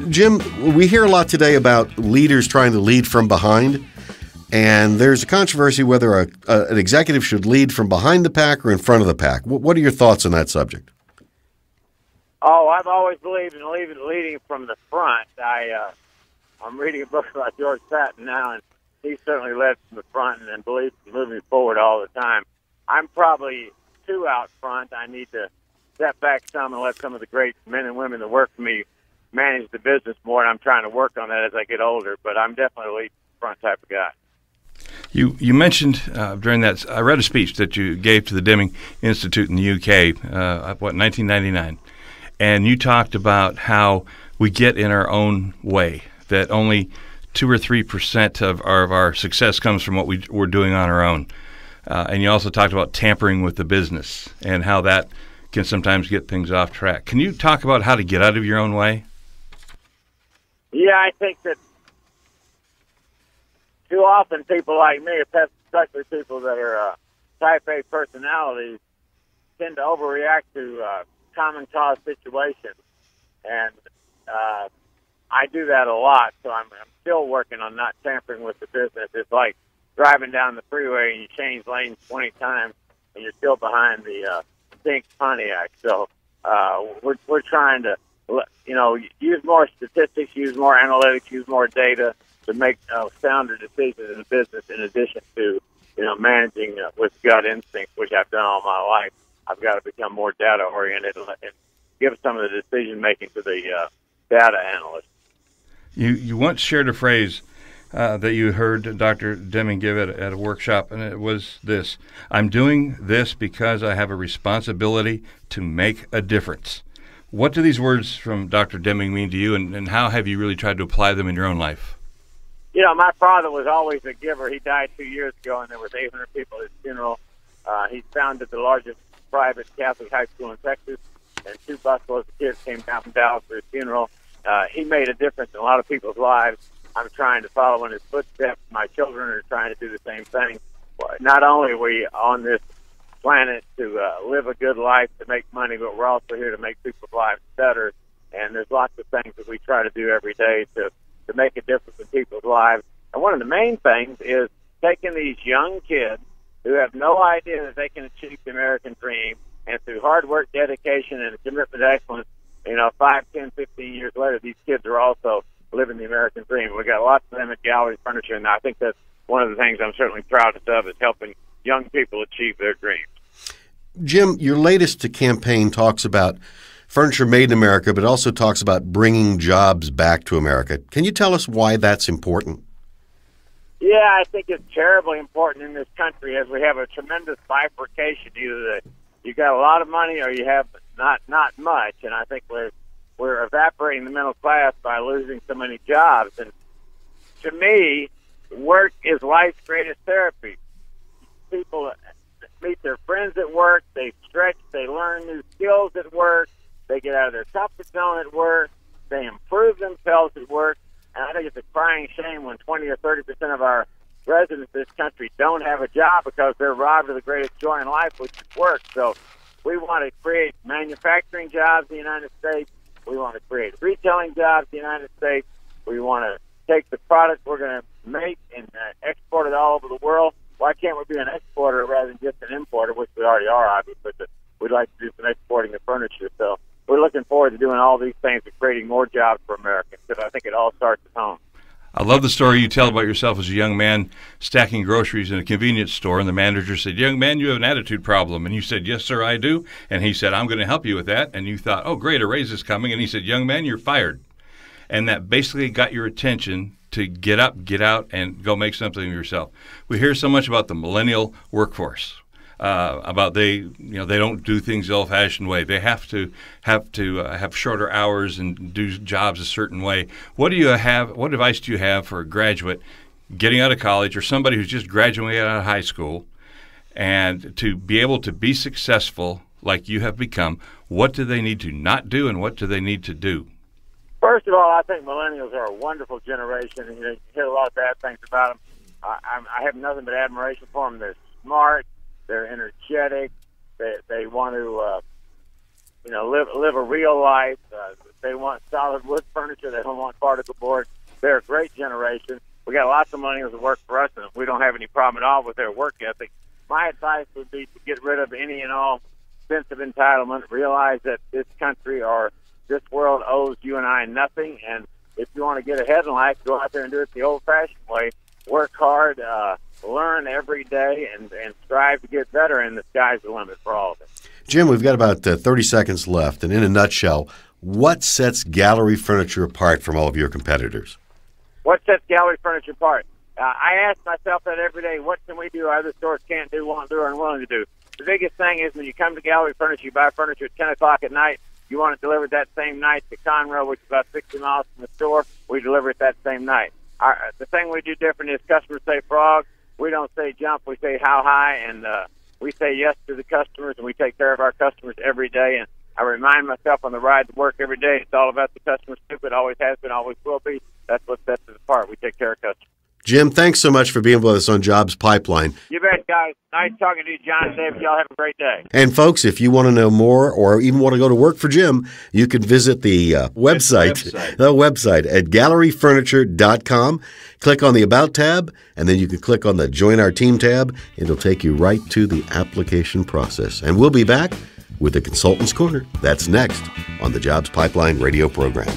Jim, we hear a lot today about leaders trying to lead from behind, and there's a controversy whether an executive should lead from behind the pack or in front of the pack. What are your thoughts on that subject? Oh, I've always believed in leading from the front. I'm reading a book about George Patton now, and he certainly led from the front and believes in moving forward all the time. I'm probably too out front. I need to step back some and let some of the great men and women that work for me manage the business more, and I'm trying to work on that as I get older, but I'm definitely a lead front type of guy. You mentioned during that, I read a speech that you gave to the Deming Institute in the UK, 1999, and you talked about how we get in our own way, that only 2 or 3% of our success comes from what we're doing on our own. And you also talked about tampering with the business and how that can sometimes get things off track. Can you talk about how to get out of your own way? Yeah, I think that too often people like me, especially people that are type A personalities, tend to overreact to common cause situations. And I do that a lot, so I'm still working on not tampering with the business. It's like driving down the freeway and you change lanes 20 times and you're still behind the pink Pontiac. So we're trying to, use more statistics, use more analytics, use more data to make sounder decisions in the business. In addition to, managing with gut instinct, which I've done all my life, I've got to become more data oriented and give some of the decision making to the data analysts. You once shared a phrase that you heard Dr. Deming give at a workshop, and it was this: "I'm doing this because I have a responsibility to make a difference." What do these words from Dr. Deming mean to you, and how have you really tried to apply them in your own life? My father was always a giver. He died 2 years ago, and there was 800 people at his funeral. He founded the largest private Catholic high school in Texas, and 2 busloads of kids came down from Dallas for his funeral. He made a difference in a lot of people's lives. I'm trying to follow in his footsteps. My children are trying to do the same thing. Not only are we on this planet to live a good life, to make money, but we're also here to make people's lives better. And there's lots of things that we try to do every day to make a difference in people's lives. And one of the main things is taking these young kids who have no idea that they can achieve the American dream, and through hard work, dedication, and a commitment to excellence, 5, 10, 15 years later, these kids are also living the American dream. We got lots of them at Gallery Furniture, and I think that's one of the things I'm certainly proudest of, is helping young people achieve their dreams. Jim, your latest campaign talks about furniture made in America, but also talks about bringing jobs back to America. Can you tell us why that's important? Yeah, I think it's terribly important in this country, as we have a tremendous bifurcation. Either that you got a lot of money or you have not much, and I think we're evaporating the middle class by losing so many jobs. And to me, work is life's greatest therapy. People meet their friends at work, they stretch, they learn new skills at work, they get out of their comfort zone at work, they improve themselves at work. And I think it's a crying shame when 20 or 30% of our residents of this country don't have a job because they're robbed of the greatest joy in life, which is work. So we want to create manufacturing jobs in the United States. We want to create retailing jobs in the United States. We want to take the product we're going to make and export it all over the world. Why can't we be an exporter rather than just an importer, which we already are, obviously, but we'd like to do some exporting of furniture. So we're looking forward to doing all these things and creating more jobs for Americans, because I think it all starts at home. I love the story you tell about yourself as a young man stacking groceries in a convenience store, and the manager said, "Young man, you have an attitude problem." And you said, "Yes, sir, I do." And he said, "I'm going to help you with that." And you thought, "Oh, great, a raise is coming." And he said, "Young man, you're fired." And that basically got your attention to get up, get out, and go make something of yourself. We hear so much about the millennial workforce, about they don't do things the old-fashioned way. They have to have shorter hours and do jobs a certain way. What advice do you have for a graduate getting out of college, or somebody who's just graduating out of high school, and to be able to be successful like you have become? What do they need to not do, and what do they need to do? First of all, I think millennials are a wonderful generation. You hear a lot of bad things about them. I have nothing but admiration for them. They're smart. They're energetic. They want to, live a real life. They want solid wood furniture. They don't want particle board. They're a great generation. We got lots of millennials that work for us, and we don't have any problem at all with their work ethic. My advice would be to get rid of any and all sense of entitlement. Realize that this country or this world owes you and I nothing, and if you want to get ahead in life, go out there and do it the old-fashioned way. Work hard, learn every day, and strive to get better, and the sky's the limit for all of us. Jim, we've got about 30 seconds left, and in a nutshell, what sets Gallery Furniture apart from all of your competitors? What sets Gallery Furniture apart? I ask myself that every day. What can we do other stores can't do, won't do, or unwilling to do? The biggest thing is when you come to Gallery Furniture, you buy furniture at 10 o'clock at night. You want it delivered that same night to Conroe, which is about 60 miles from the store. We deliver it that same night. The thing we do different is customers say frog. We don't say jump. We say how high, and we say yes to the customers, and we take care of our customers every day. And I remind myself on the ride to work every day, it's all about the customer. It always has been, always will be. That's what sets us apart. We take care of customers. Jim, thanks so much for being with us on Jobs Pipeline. You bet, guys. Nice talking to you, John and David. Y'all have a great day. And folks, if you want to know more or even want to go to work for Jim, you can visit the website at galleryfurniture.com. Click on the About tab, and then you can click on the Join Our Team tab. It'll take you right to the application process. And we'll be back with the Consultant's Corner. That's next on the Jobs Pipeline radio program.